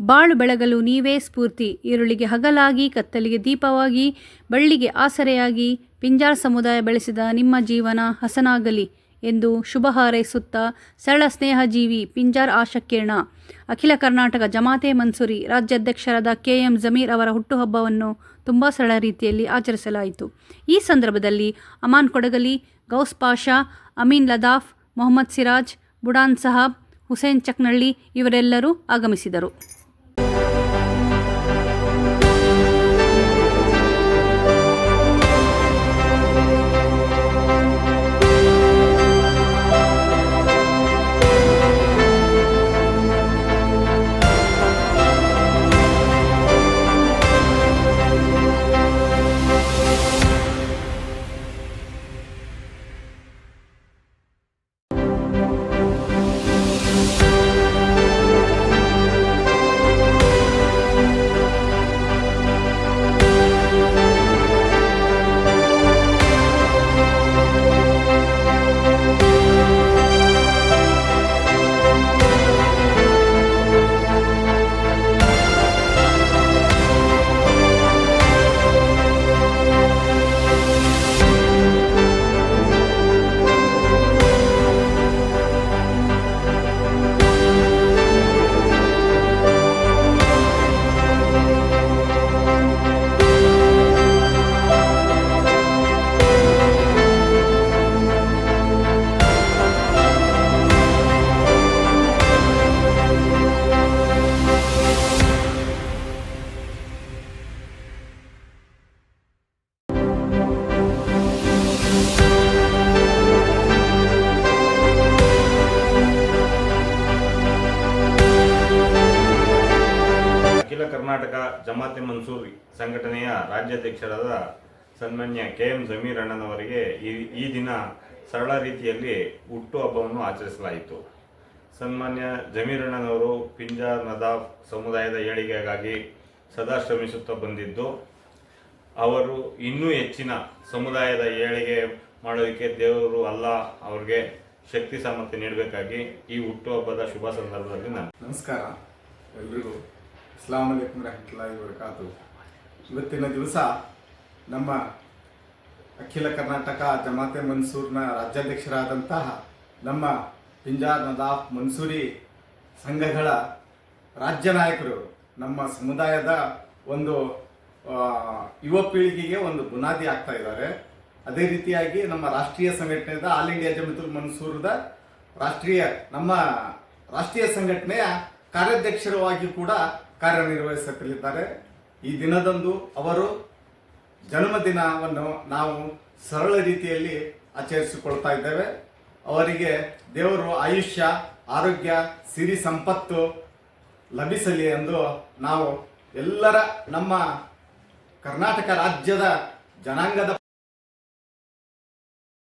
ಬಾಳು ಬೆಳಗಲು ನೀವೇ ಸ್ಫೂರ್ತಿ, ഇരുಳಿಗೆ ಹಗಲಾಗಿ, ಕತ್ತಲಿಗೆ ದೀಪವಾಗಿ, ಬಳ್ಳಿಗೆ ಆಸರೆಯಾಗಿ, ಪಿಂಜಾರ್ ಸಮುದಾಯ ಬೆಳೆಸಿದ ನಿಮ್ಮ ಜೀವನ ಹಸನಾಗಲಿ ಎಂದು ಶುಭ ಹಾರೈಸುತ್ತಾ ಸರಳ ಸ್ನೇಹಜೀವಿ ಪಿಂಜಾರ್ ಆಶಾಕಿರಣ. ಅಖಿಲ ಕರ್ನಾಟಕ ಜಮಾತೆ ಮನ್ಸೂರಿ ರಾಜ್ಯಾಧ್ಯಕ್ಷರಾದ KM ಜಮೀರ್ ಅವರ ಹುಟ್ಟುಹಬ್ಬವನ್ನು ತುಂಬ ಸರಳ ರೀತಿಯಲ್ಲಿ ಆಚರಿಸಲಾಯಿತು. ಈ ಸಂದರ್ಭದಲ್ಲಿ ಅಮಾನ್ ಕೊಡಗಲಿ, ಗೌಸ್ ಪಾಷಾ, ಅಮೀನ್ ಲದಾಫ್, ಮೊಹಮ್ಮದ್ ಸಿರಾಜ್, ಬುಡಾನ್ ಸಾಹಬ್, ಹುಸೇನ್ ಚಕ್ನಳ್ಳಿ ಇವರೆಲ್ಲರೂ ಆಗಮಿಸಿದರು. ಅಖಿಲ ಕರ್ನಾಟಕ ಜಮಾತೆ ಮನ್ಸೂರಿ ಸಂಘಟನೆಯ ರಾಜ್ಯಾಧ್ಯಕ್ಷರಾದ ಸನ್ಮಾನ್ಯ KM ಜಮೀರ್ ಅಣ್ಣನವರಿಗೆ ಈ ದಿನ ಸರಳ ರೀತಿಯಲ್ಲಿ ಹುಟ್ಟುಹಬ್ಬವನ್ನು ಆಚರಿಸಲಾಯಿತು. ಸನ್ಮಾನ್ಯ ಜಮೀರ್ ಅಣ್ಣನವರು ಪಿಂಜಾರ್ ನದಾಫ್ ಸಮುದಾಯದ ಏಳಿಗೆಗಾಗಿ ಸದಾ ಶ್ರಮಿಸುತ್ತಾ ಬಂದಿದ್ದು, ಅವರು ಇನ್ನೂ ಹೆಚ್ಚಿನ ಸಮುದಾಯದ ಏಳಿಗೆ ಮಾಡೋದಕ್ಕೆ ದೇವರು ಅಲ್ಲಾ ಅವ್ರಿಗೆ ಶಕ್ತಿ ಸಾಮರ್ಥ್ಯ ನೀಡಬೇಕಾಗಿ ಈ ಹುಟ್ಟುಹಬ್ಬದ ಶುಭ ಸಂದರ್ಭದಲ್ಲಿ ನಮಸ್ಕಾರ ಎಲ್ರಿಗೂ. ಅಸ್ಲಾಂ ಅಲೈಕುಂ ರಹಮತುಲ್ಲಾಹಿ ವಬರಕಾತು. ಇವತ್ತಿನ ದಿವಸ ನಮ್ಮ ಅಖಿಲ ಕರ್ನಾಟಕ ಜಮಾತೆ ಮನ್ಸೂರ್ನ ರಾಜ್ಯಾಧ್ಯಕ್ಷರಾದಂತಹ ನಮ್ಮ ಪಿಂಜಾರ್ ನದಾಫ್ ಮನ್ಸೂರಿ ಸಂಘಗಳ ರಾಜ್ಯ ನಾಯಕರು ನಮ್ಮ ಸಮುದಾಯದ ಒಂದು ಯುವ ಪೀಳಿಗೆಗೆ ಒಂದು ಬುನಾದಿ ಆಗ್ತಾ ಇದ್ದಾರೆ. ಅದೇ ರೀತಿಯಾಗಿ ನಮ್ಮ ರಾಷ್ಟ್ರೀಯ ಸಂಘಟನೆಯ ಆಲ್ ಇಂಡಿಯಾ ಜಮಾತುಲ್ ಮನ್ಸೂರದ ನಮ್ಮ ರಾಷ್ಟ್ರೀಯ ಸಂಘಟನೆಯ ಕಾರ್ಯಾಧ್ಯಕ್ಷರವಾಗಿ ಕೂಡ ಕಾರ್ಯನಿರ್ವಹಿಸಲಿದ್ದಾರೆ. ಈ ದಿನದಂದು ಅವರು ಜನ್ಮದಿನವನ್ನು ನಾವು ಸರಳ ರೀತಿಯಲ್ಲಿ ಆಚರಿಸಿಕೊಳ್ತಾ ಇದ್ದೇವೆ. ಅವರಿಗೆ ದೇವರು ಆಯುಷ್ಯ, ಆರೋಗ್ಯ, ಸಿರಿ ಸಂಪತ್ತು ಲಭಿಸಲಿ ಎಂದು ನಾವು ಎಲ್ಲರ ನಮ್ಮ ಕರ್ನಾಟಕ ರಾಜ್ಯದ ಜನಾಂಗದ